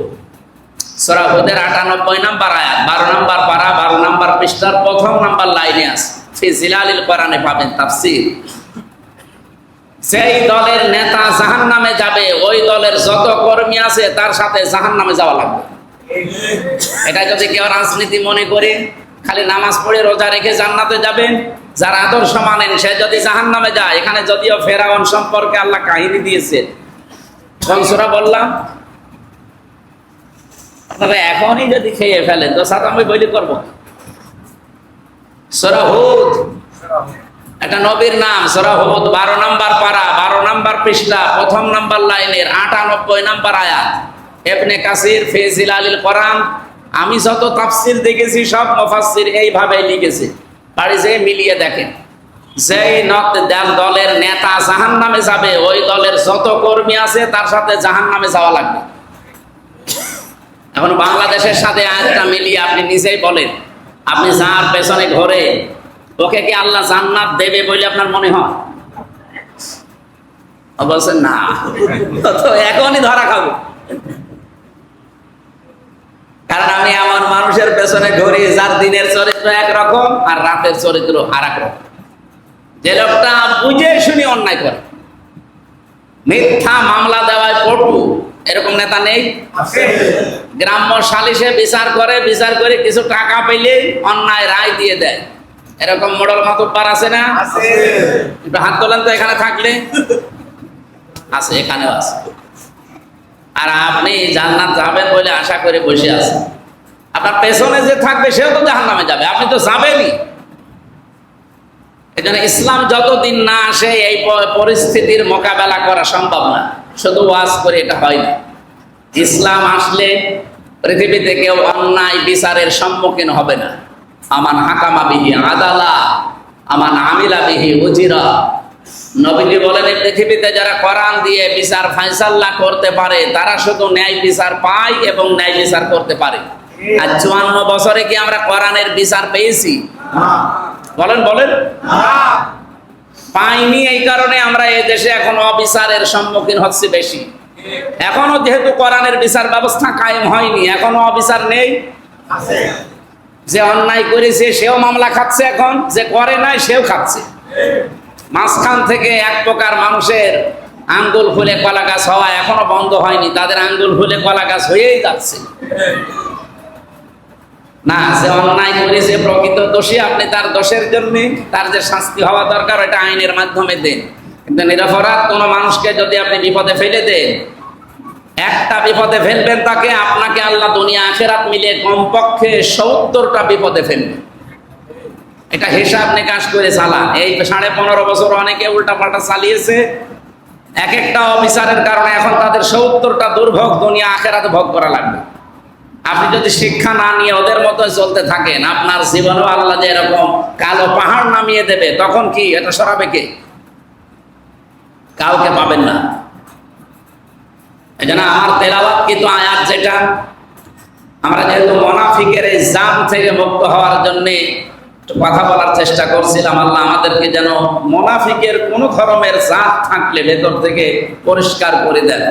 সূরা হুদের ৯৮ নাম্বার আয়াত, ১২ নাম্বার পারা, ১২ নাম্বার পৃষ্ঠার প্রথম নাম্বার লাইনে আছে, ফি জিলালিল কোরআনে পাবেন তাফসীর। যেই দলের নেতা জাহান্নামে যাবে, ওই দলের যত কর্মী আছে তার সাথে জাহান্নামে যাওয়া লাগবে। এটা যদি কেউ রাজনীতি মনে করে খালি নামাজ পড়ে রোজা রেখে জান্নাতে যাবেন, যার আদর্শ মানেন সে যদি জাহান্নামে যায়, এখানে যদিও ফেরাউন সম্পর্কে আল্লাহ কাহিনী দিয়েছে, কোন সূরা বললাম, আপনারা এখনই যদি খেয়ে ফেলেন তো সাথে আমি বলি করবো। সূরা হুদ, একটা নবীর নাম, সূরা হুদ ১২ নাম্বার পারা, ১২ নাম্বার পৃষ্ঠা, প্রথম নাম্বার লাইনের ৯৮ নাম্বার আয়াত। ইবনে কাসির ফি জিলালিল কোরআন, আমি যত তাফসীর দেখেছি সব মুফাসসির এইভাবে লিখেছে, বাড়ি যেয়ে মিলিয়ে দেখেন। যেই দলের নেতা জাহান্নামে যাবে, ওই দলের যত কর্মী আছে তার সাথে জাহান্নামে যাওয়া লাগবে। এখন বাংলাদেশের সাথে আয়াতটা মিলিয়ে আপনি নিজেই বলেন, আপনি যার পেছনে ঘোরে ওকে কি আল্লাহ জান্নাত দেবে বলে আপনার মনে হয়? বলছেন না, তো এখনই ধরা খাবো। কারণ আমি আমার মানুষের পেছনে ঘুরি যার দিনের চরিত্র একরকম আর রাতের চরিত্র আর এক রকম। যে লোকটা বুঝে শুনে অন্যায় করে, মিথ্যা মামলা দেওয়ায় পটু, এরকম নেতা নেই? গ্রাম্য সালিশে বিচার করে কিছু টাকা পেলে অন্যায় রায় দিয়ে দেয়, এরকম মোড়ল মাতুব্বার আছে না? একটু হাত তোলেন তো এখানে থাকলে। আছে, এখানেও আছে। আর আপনি জান্নাত যাবেন বলে আশা করে বসে আছেন, আপনার পেছনে যে থাকবে সেও তো জাহান্নামে যাবে, আপনি তো যাবেনই। এই জন্য ইসলাম যতদিন না আসে এই পরিস্থিতির মোকাবেলা করা সম্ভব না। শুধু ওয়াজ করে এটা হয় না। ইসলাম আসলে পৃথিবীতে কেউ অন্যায় বিচারের সম্মুখীন হবে না। আমান হাকামা বিহি আদালা, আমান আমিলা বিহি উজিরা। নবীজি বলেন, এই পৃথিবীতে যারা কোরআন দিয়ে বিচার ফায়সালা করতে পারে তারা শুধু ন্যায় বিচার পায় এবং ন্যায় বিচার করতে পারে। আর ৫৪ বছরে কি আমরা কোরআনের বিচার পেয়েছি? বলেন বলেন, পাইনি। এই কারণে আমরা এই দেশে এখন অবিচারের সম্মুখীন হচ্ছে বেশি। এখনো যেহেতু কোরআনের বিচার ব্যবস্থা কায়েম হয়নি, এখনো অবিচার নেই। যে অন্যায় করেছে সেও মামলা খাচ্ছে, এখন যে করে নাই সেও খাচ্ছে। মাঝখান থেকে এক প্রকার মানুষের আঙ্গুল ফুলে কলা গাছ হওয়া এখনো বন্ধ হয়নি, তাদের আঙ্গুল ফুলে কলা গাছ হয়েই যাচ্ছে। না, যে অন্যায় করেছে প্রকৃত দোষী, আপনি তার দোষের জন্য তার যে শাস্তি হওয়া দরকার এটা আইনের মাধ্যমে দেন। কিন্তু নিরপরাধ কোনো মানুষকে যদি আপনি বিপদে ফেলে দেন, একটা বিপদে ফেলবেন তাকে, আপনাকে আল্লাহ দুনিয়া আখিরাত মিলে কমপক্ষে ৭০টা বিপদে ফেলবেন। এটা হিসাব নিকাশ করে চালান। এই ১৫.৫ বছর অনেকে উল্টাপাল্টা চালিয়েছে, এক একটা অবিচারের কারণে এখন তাদের ৭০টা দুর্ভোগ দুনিয়া আখিরাতে ভোগ করা লাগবে। আপনি যদি শিক্ষা না নিয়ে ওদের মতো চলতে থাকেন, আপনার জীবনেও আল্লাহ যে এরকম কালো পাহাড় নামিয়ে দেবে, তখন কি এটা সরাবে কে? কাউকে পাবেন না। এই জন্য আমার তেলাওয়াত কিন্তু আয়াত যেটা, আমরা যেহেতু মুনাফিকের এই জাম থেকে মুক্ত হওয়ার জন্যে কথা বলার চেষ্টা করছিলাম, আল্লাহ আমাদেরকে যেন মুনাফিকের কোন ধরনের জাত থাকলে ভেতর থেকে পরিষ্কার করে দেন।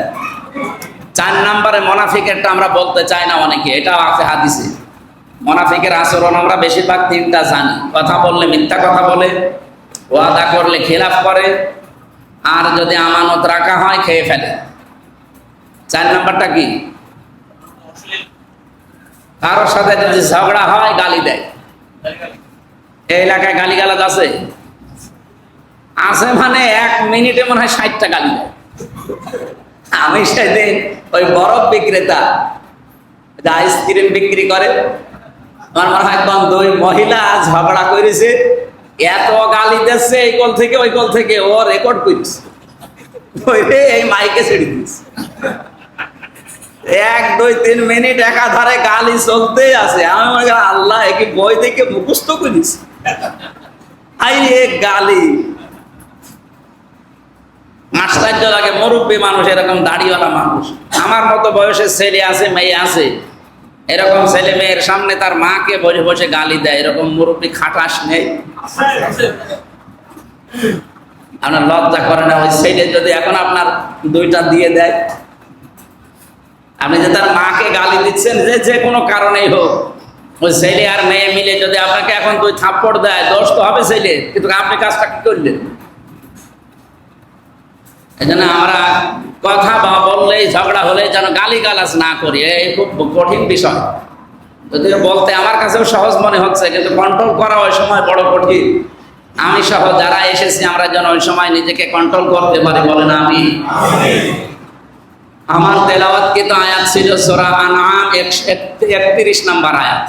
৪ নম্বরে মুনাফিকেরটা আমরা বলতে চাই না অনেকে, এটাও আছে হাদিসে। মুনাফিকের আচরণ আমরা বেশিরভাগ ৩টা জানি। কথা বললে মিথ্যা কথা বলে, ওয়াদা করলে খেলাফ করে, আর যদি আমানত রাখা হয় খেয়ে ফেলে। ৪ নম্বরটা কি? কারোর সাথে যদি ঝগড়া হয় গালি দেয়। এই এলাকায় গালিগালাজ আছে? আছে মানে ১ মিনিটে মনে হয় ৬০টা গালি দেয়। আমি সেদিন ওই বরফ বিক্রেতা আইসক্রিম বিক্রি করে, আমার মনে হয় ২ মহিলা ঝগড়া করেছে, এত গালি দিচ্ছে এই কল থেকে ওই কল থেকে, ও রেকর্ড করছে, এই মাইকে ছেড়ে দিচ্ছে। ১, ২, ৩ মিনিট একাধারে গালি চলতেই আছে। আমি মনে করি আল্লাহ একে বই থেকে মুখস্থ করিস, আই গালি। আশ্চর্য লাগে, মুরব্বী মানুষ, এরকম দাড়িওয়ালা মানুষ, আমার মতো বয়সের ছেলে আছে, মেয়ে আছে, এরকম ছেলে মেয়ের সামনে তার মাকে বসে বসে গালি দেয়, এরকম মুরব্বী খাটাস নেই? আপনার লজ্জা করে না? ওই ছেলে যদি এখন আপনার 2টা দিয়ে দেয়, আপনি যে তার মাকে গালি দিচ্ছেন, যে কোনো কারণেই হোক, ওই ছেলে আর মেয়ে মিলে যদি আপনাকে এখন 2 থাপ্পড় দেয়, দোষ তো হবে ছেলে, কিন্তু আপনি কাজটা কি করলেন? এই জন্য আমরা কথা বললেই, ঝগড়া হলে যেন গালি গালাজ না করি, এই খুব কঠিন বিষয়। যদিও বলতে আমার কাছেও সহজ মনে হচ্ছে, কিন্তু কন্ট্রোল করা ওই সময় বড় কঠিন। আমি সহ যারা এসেছি আমরা যেন ওই সময় নিজেকে কন্ট্রোল করতে পারি, বলেন আমি। আমার তেলাওয়াতকৃত আয়াত ছিল সূরা আনআম 31 নম্বর আয়াত।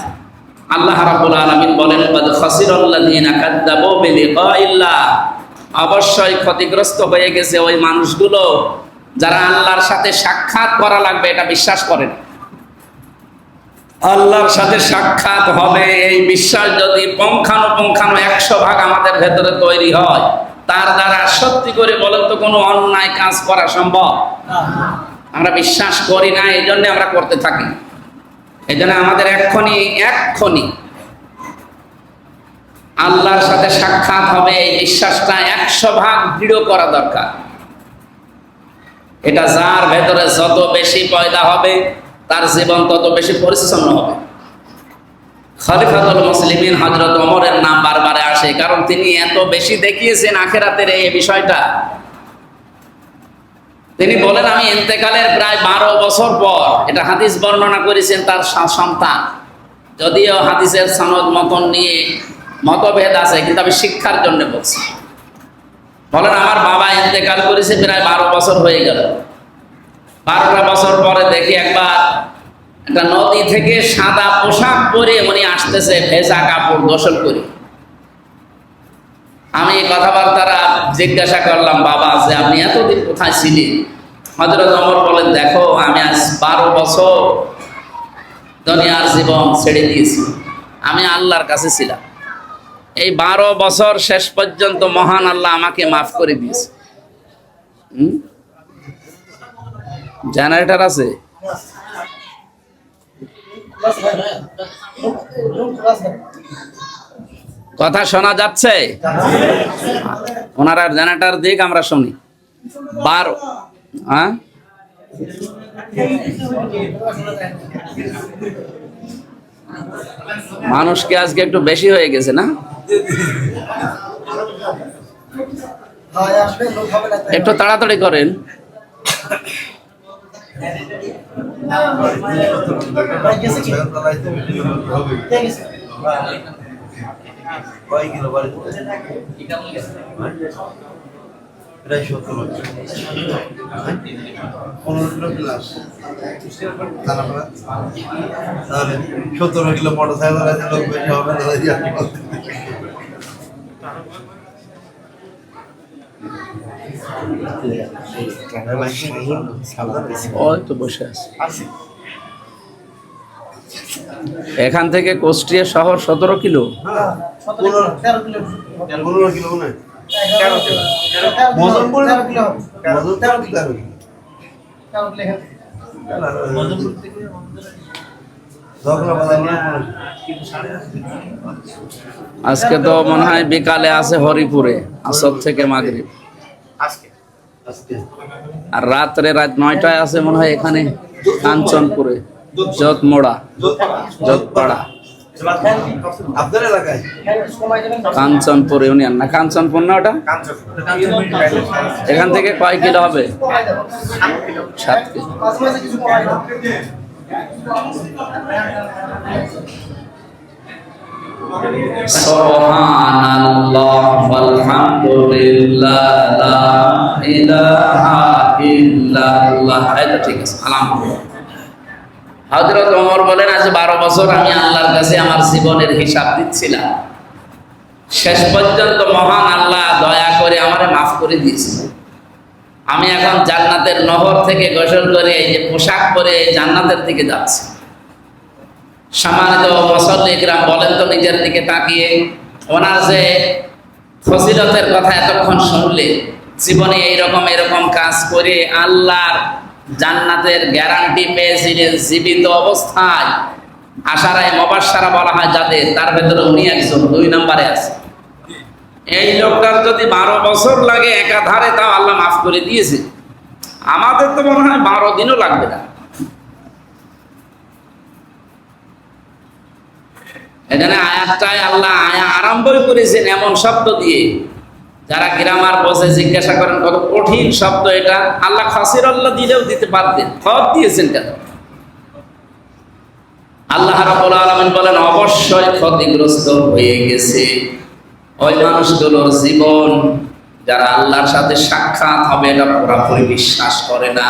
আল্লাহ রাব্বুল আলামিন বলেন, ক্বাদ খাসিরাল্লাযীনা কাযযাবু বিলিকাইল্লাহ, অবশ্যই ক্ষতিগ্রস্ত হয়ে গেছে ওই মানুষগুলো যারা আল্লাহর সাথে সাক্ষাৎ করা লাগবে এটা বিশ্বাস করেন। আল্লাহর সাথে সাক্ষাৎ হবে এই বিশ্বাস যদি পুঙ্খানুপুঙ্খানু 100% আমাদের ভেতরে তৈরি হয়, তার দ্বারা সত্যি করে বলেন তো কোনো অন্যায় কাজ করা সম্ভব? আমরা বিশ্বাস করি না, এই জন্য আমরা করতে থাকি। এই জন্য আমাদের এক্ষুনি আল্লাহর সাথে সাক্ষাৎ হবে এই বিশ্বাসটা 100% দৃঢ় করা দরকার। এটা যার ভেতরে যত বেশি পয়দা হবে, তার জীবন তত বেশি পরিচ্ছন্ন হবে। খলিফাতুল মুসলিমিন হযরত ওমরের নাম বারবার আসে, কারণ তিনি এত বেশি দেখিয়েছেন আখিরাতের এই বিষয়টা। তিনি বলেন, আমি ইন্তেকালের প্রায় 12 বছর পর, এটা হাদিস বর্ণনা করেছেন তার সন্তান, যদিও হাদিসের সনদ মতন নিয়ে মতভেদ আছে, কিন্তু আমি শিক্ষার জন্য বলছি। বলেন, আমার বাবা ইন্তেকাল করেছে প্রায় 12 বছর হয়ে গেল। 12টা বছর পরে দেখি একবার একটা নদী থেকে সাদা পোশাক পরে উনি আসতেছে, ভেজা কাপড়, গোসল করে। আমি কথাবার্তারা জিজ্ঞাসা করলাম, বাবা যে আপনি এতদিন কোথায় ছিলেন? হযরত ওমর বলেন, দেখো আমি আজ 12 বছর দুনিয়ার জীবন ছেড়ে দিয়েছি, আমি আল্লাহর কাছে ছিলাম। এই 12 বছর শেষ পর্যন্ত মহান আল্লাহ আমাকে মাফ করে দিয়েছে। জেনারেটর আছে? কথা শোনা যাচ্ছে? ওনারা জেনারেটর দিক, আমরা শুনি। 12, হ্যাঁ, মানুষ কি আজকে একটু বেশি হয়ে গেছে না? একটু তাড়াতাড়ি করেন। প্রায় 17 কিলো মোটরসাইকেল আছে, লোক বেশি হবে না। তো বসে আছে। এখান থেকে কুষ্টিয়া শহর 17 কিলো। 15 কিলো না, 13 কিলো। মজনপুর 13 কিলো হবে। 13 কিলো। আজকে তো মনে হয় বিকালে আছে হরিপুরে, আসর থেকে মাগরিব। আর রাত্রে রাত 9টায় আছে মনে হয় এখানে কাঞ্চনপুরে, যোতমোড়া, যোতপাড়া, আপনার এলাকায় কাঞ্চনপুর ইউনিয়ন না, কাঞ্চনপুর না ওটা? এখান থেকে কয় কিলো হবে? 7 কিলো। সুবহানাল্লাহ ওয়ালহামদুলিল্লাহ লা ইলাহা ইল্লাল্লাহ। এটা ঠিক আছে, আলহামদুলিল্লাহ। হযরত ওমর বলেন, আজ 12 বছর আমি আল্লাহর কাছে আমার জীবনের হিসাব দিচ্ছিলাম। শেষ পর্যন্ত মহান আল্লাহ দয়া করে আমারে মাফ করে দিয়েছে। আমি এখন জান্নাতের নহর থেকে গোসল করে এই যে পোশাক পরে জান্নাতের দিকে যাচ্ছি। সম্মানিত মুসল্লি ইকরাম, বলেন তো নিজের দিকে তাকিয়ে, ওনার যে ফজিলতের কথা এতক্ষণ শুনলে, জীবনে এরকম কাজ করে আল্লাহর জান্নাতের গ্যারান্টি পেয়েছিলেন জীবিত অবস্থায়। আশারায়ে মুবাশশারা বলা হয় যাদের, তার ভেতরে উনি একজন 2 নম্বরে আছে। এই লোকটার যদি 12 বছর লাগে একাধারে, তাও আল্লাহ মাফ করে দিয়েছে। আমাদের তো মনে হয় 12 দিনও লাগবে না। এখানে আয়াতটায় আল্লাহ আরম্ভই করেছেন এমন শব্দ দিয়ে, যারা গ্রামার বসে জিজ্ঞাসা করেন কত কঠিন শব্দ এটা, আল্লাহ খাসির আল্লাহ দিলেও দিতে পারতেন, সব দিয়েছেন কেন? আল্লাহ রাব্বুল আলামিন বলেন অবশ্যই ক্ষতিগ্রস্ত হয়ে গেছে ওই মানুষগুলোর জীবন যারা আল্লাহর সাথে সাক্ষাৎ হবে এটা পুরোপুরি বিশ্বাস করে না।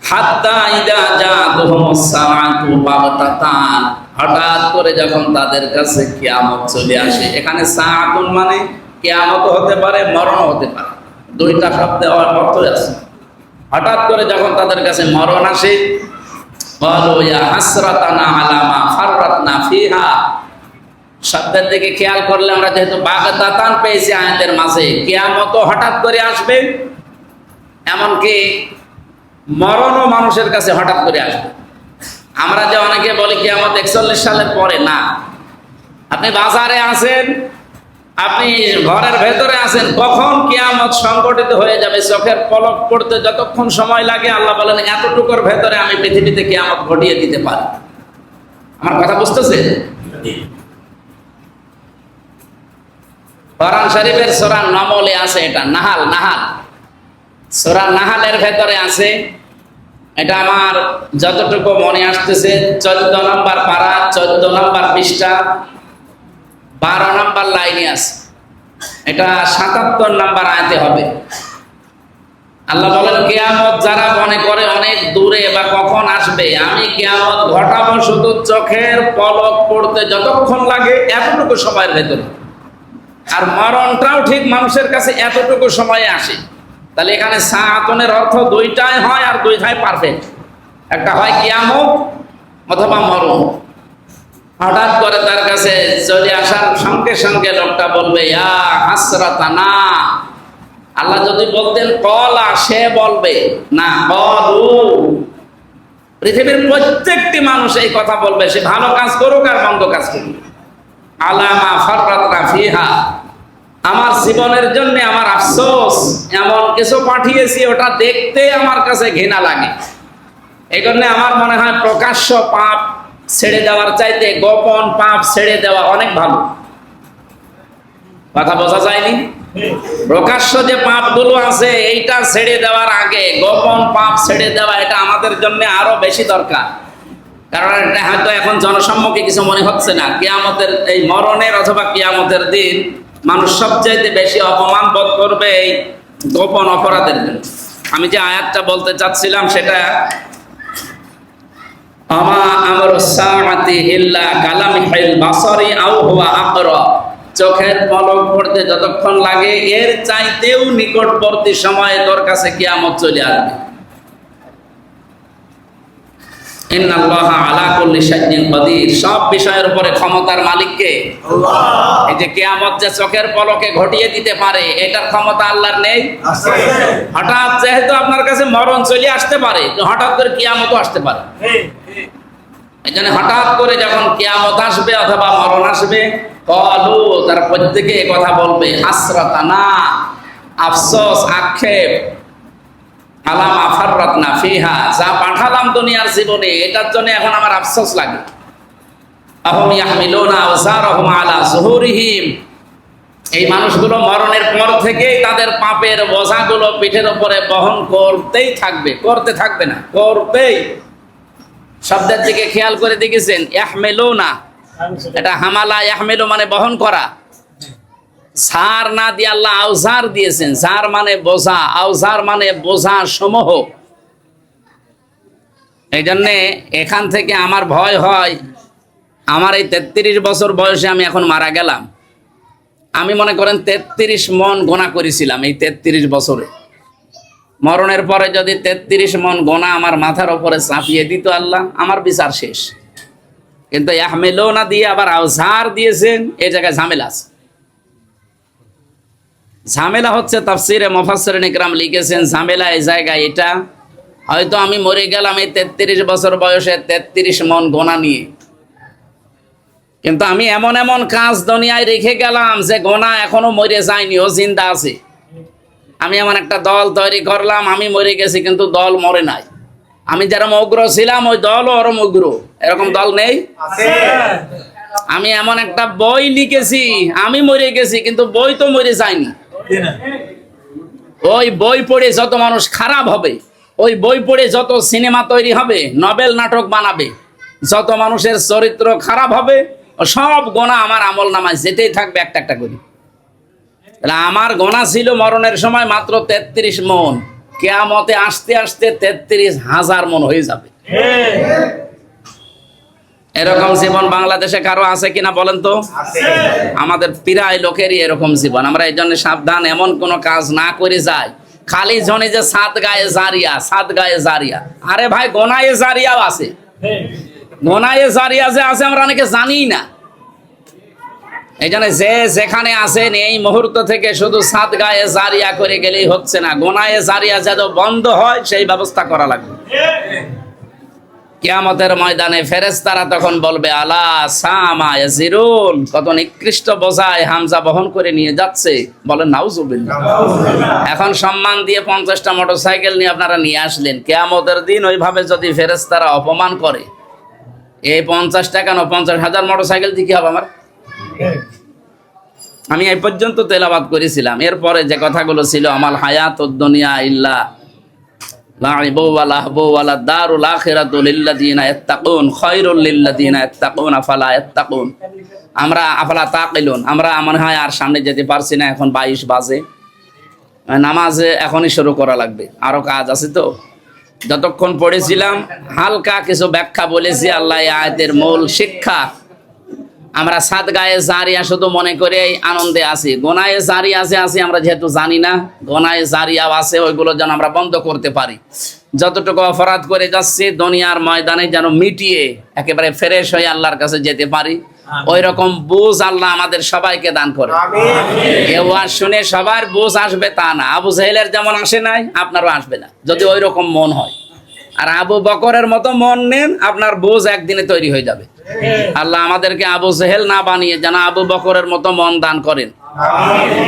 হাত্তা ইদা জাআতুহুমুস সাআতু বাগতাতান, হঠাৎ করে যখন তাদের কাছে কিয়ামত চলে আসে। এখানে সাআতুন মানে কিয়ামত হতে পারে, মরণ হতে পারে, দুইটা শব্দে অর্থ আছে। হঠাৎ করে যখন তাদের কাছে মরণ আসে, ক্বালু ইয়া হাসরাতানা আলা মা ফাররাতনা ফিহা, শব্দের দিকে খেয়াল করলে আমরা যেহেতু বাগতাতান পেয়েছি আয়াতের মাঝে, কিয়ামত হঠাৎ করে আসবে, এমনকি মরণও মানুষের কাছে হঠাৎ করে আসবে। আমরা যে অনেকে বলি কিয়ামত 41 সালের পরে, না। আপনি বাজারে আছেন, আপনি ঘরের ভেতরে আছেন, কখন কিয়ামত সংঘটিত হয়ে যাবে চোখের পলক পড়তে যতক্ষণ সময় লাগে, আল্লাহ বলেন এতটুকুর ভেতরে আমি পৃথিবীতে কিয়ামত ঘটিয়ে দিতে পারি। আমার কথা বুঝতেছেন? কোরআন শরীফের সূরা নামলে আছে, এটা নাহাল, সূরা নাহালের ভেতরে আছে। এটা আমার যতটুকু মনে আসতেছে 14 নম্বর পারা, 14 নম্বর পৃষ্ঠা, 12 নম্বর লাইনে আছে। এটা 77 নম্বর আয়াতে হবে। আল্লাহ বলেন কিয়ামত যারা মনে করে অনেক দূরে বা কখন আসবে, আমি কিয়ামত ঘটাবো শুধু চোখের পলক পড়তে যতক্ষণ লাগে এতটুকু সময়ের ভেতরে। আর মরণটাও ঠিক মানুষের কাছে এতটুকু সময়ে আসে। তাহলে এখানে সাআতুনের অর্থ দুইটাই হয়, আর দুইটাই পারফেক্ট। একটা হয় কিয়ামত অথবা মরণ। হঠাৎ করে তার কাছে চলে আসার সঙ্গে সঙ্গে লোকটা বলবে ইয়া হাসরাতানা। আল্লাহ যদি বলতেন কলা, সে বলবে না, কলু। পৃথিবীর প্রত্যেকটি মানুষ এই কথা বলবে, সে ভালো কাজ করুক আর মন্দ কাজ করুক। আলা মা ফাররাতনা ফিহা, আমার জীবনের জন্য আমার আফসোস, এমন কিছু পাঠিয়েছি ওটা দেখতে আমার কাছে ঘৃণা লাগে। এই জন্য আমার মনে হয় প্রকাশ্য পাপ ছেড়ে দেওয়ার চাইতে গোপন পাপ ছেড়ে দেওয়া অনেক ভালো। কথা বোঝা যায়নি? প্রকাশ্য যে পাপগুলো আছে এইটা ছেড়ে দেওয়ার আগে গোপন পাপ ছেড়ে দেওয়া, এটা আমাদের জন্য আরো বেশি দরকার। কারণ এটা হয়তো এখন জনসম্মুখে কিছু মনে হচ্ছে না। কিয়ামতের এই মরণের অথবা কিয়ামতের দিন মানুষ সবচাইতে বেশি অপমান বোধ করবে এই গোপন অপরাধের জন্য। আমি যে আয়াতটা বলতে চাচ্ছিলাম সেটা আমা আমরুস সাআতি ইল্লা কালামিহিল বাসারি আও হুয়া আকরা, চোখের পলক পড়তে যতক্ষণ লাগে এর চাইতেও নিকটবর্তী সময়ে তোর কাছে কিয়ামত চলে আসবে। ইন্নাল্লাহা আলা কুল্লি শাইইন কাদির, সব বিষয়ের উপরে ক্ষমতার মালিক কে? আল্লাহ। এই যে কিয়ামত যে চোখের পলকে ঘটিয়ে দিতে পারে, এটার ক্ষমতা আল্লাহর নেই? আছে। হঠাৎ যেহেতু আপনার কাছে মরণ চলে আসতে পারে, তো হঠাৎ করে কিয়ামতও আসতে পারে। এই জন্য হঠাৎ করে যখন কিয়ামত আসবে অথবা মরণ আসবে, ক্বালু, তারা প্রত্যেকে এই কথা বলবে হাসরাতানা, আফসোস, আক্ষেপ, আলা মা ফাররাতনা ফিহা, যা পাঠালাম দুনিয়ার জীবনে এটার জন্য এখন আমার আফসোস লাগে। আহুম ইয়াহমিলুনা আওযারহুম আলা যুহুরিহিম, এই মানুষগুলো মরণের পর থেকেই তাদের পাপের বোঝাগুলো পিঠের উপরে বহন করতেই থাকবে, করতে থাকবে না, করতেই। শব্দের দিকে খেয়াল করে দেখেছেন? ইয়াহমিলুনা, এটা হামালা, ইয়াহমিলু মানে বহন করা। ঝার না দিয়ে আল্লাহ আওজার দিয়েছেন। ঝার মানে বোঝা, আওজার মানে বোঝা সমূহ। এই জন্যে এখান থেকে আমার ভয় হয়, আমার এই 33 বছর বয়সে আমি এখন মারা গেলাম। আমি মনে করেন 33 মন গোনা করেছিলাম এই 33 বছরে। মরণের পরে যদি 33 মন গোনা আমার মাথার উপরে চাপিয়ে দিত আল্লাহ, আমার বিচার শেষ। কিন্তু ইয়াহমিলুনা দিয়ে আবার আওজার দিয়েছেন, এই জায়গায় ঝামেলা আছে। ঝামেলা হচ্ছে, তাফসিরে মুফাসসিরিন ইকরাম লিখেছেন ঝামেলা এই জায়গায় এটা, হয়তো আমি মরে গেলাম এই 33 বছর বয়সে 33 মন গোনা নিয়ে, কিন্তু আমি এমন এমন কাজ দুনিয়ায় রেখে গেলাম যে গোনা এখনো মরে যায়নি, ও জিন্দা আছে। আমি এমন একটা দল তৈরি করলাম, আমি মরে গেছি কিন্তু দল মরে নাই। আমি যেরকম উগ্র ছিলাম ওই দলও ওরম উগ্র। এরকম দল নেই? আমি এমন একটা বই লিখেছি, আমি মরে গেছি কিন্তু বই তো মরে যায়নি। ওই বই পড়ে যত মানুষ খারাপ হবে, ওই বই পড়ে যত সিনেমা তৈরি হবে, নভেল নাটক বানাবে, যত মানুষের চরিত্র খারাপ হবে, সব গোনা আমার আমল নামায় যেতেই থাকবে একটা একটা করে। তাহলে আমার গোনা ছিল মরণের সময় মাত্র 33 মণ, কিয়ামতে আসতে আসতে 33,000 মণ হয়ে যাবে। এরকম জীবন বাংলাদেশে কারো আছে কিনা বলেন তো? আমাদের প্রায় লোকেরই এরকম জীবন। আমরা এই জন্য সাবধান, এমন কোন কাজ না করে যাই খালি জনে যে সাত গায়ে জারিয়া, সাত গায়ে জারিয়া। আরে ভাই, গোনায়ে জারিয়াও আছে। গোনায়ে জারিয়া যে আছে আমরা অনেকে জানি না। এই জন্য যে যেখানে আছেন এই মুহূর্ত থেকে শুধু সাত গায়ে জারিয়া করে গেলেই হচ্ছে না, গোনায়ে জারিয়া যেন বন্ধ হয় সেই ব্যবস্থা করা লাগবে। কিয়ামতের ময়দানে ফেরেশতারা তখন বলবে আলা সামা ইয়াজিরুন, কত নিকৃষ্ট বোঝায় হামজা বহন করে নিয়ে যাচ্ছে, বলেন নাউজুবিল্লাহ। এখন সম্মান দিয়ে 50টা মোটরসাইকেল নিয়ে আপনারা নিয়ে আসলেন, কিয়ামতের দিন ওইভাবে যদি ফেরেশতারা অপমান করে, এই 50টা কেন 50,000 মোটরসাইকেল দিয়ে কি হবে আমার? আমি এই পর্যন্ত তেলাওয়াত করেছিলাম, এরপরে যে কথাগুলো ছিল, আমাল হায়াতুদ দুনিয়া ইল্লা লাইবু ওয়া লাহবু ওয়া লাদ-দারুল আখিরাতু লিল্লাযিনা ইয়াত্তাকুন খায়রুল লিল্লাযিনা ইয়াত্তাকুন আফালা ইয়াত্তাকুন। আমরা আফালা তাকিলুন, আমরা মনে হয় আর সামনে যেতে পারছি না, এখন 22 বাজে, নামাজ এখনই শুরু করা লাগবে, আরো কাজ আছে। তো যতক্ষণ পড়েছিলাম হালকা কিছু ব্যাখ্যা বলেছি। আল্লাহ এই আয়াতের মূল শিক্ষা, আমরা সাত গায়ে জারিয়া শুধু মনে করে এই আনন্দে আছি, গোনায়ে জারিয়া আছে আমরা যেহেতু জানি না, গোনায়ে জারিয়াও আছে, ওইগুলো যেন আমরা বন্ধ করতে পারি। যতটুকু অপরাধ করে যাচ্ছি দুনিয়ার ময়দানে যেন মিটিয়ে একেবারে ফ্রেশ হয়ে আল্লাহর কাছে যেতে পারি, ওই রকম বুঝ আল্লাহ আমাদের সবাইকে দান করে। কেউ আর শুনে সবার বুঝ আসবে তা না, আবু জাহেলের যেমন আসে নাই আপনারও আসবে না যদি ওই রকম মন হয়। আর আবু বকরের মতো মন নেন, আপনার বুঝ একদিনে তৈরি হয়ে যাবে। আল্লাহ আমাদেরকে আবু জাহেল না বানিয়ে যেন আবু বকরের মতো মন দান করেন।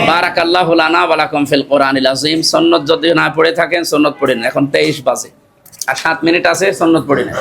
বারাকাল্লাহু লানা ওয়া লাকুম ফিল কোরআনিল আযীম। সুন্নাত যদি না পড়ে থাকেন সুন্নাত পড়েন, এখন 23 বাজে আর 7 মিনিট আছে, সুন্নাত পড়ে নেন।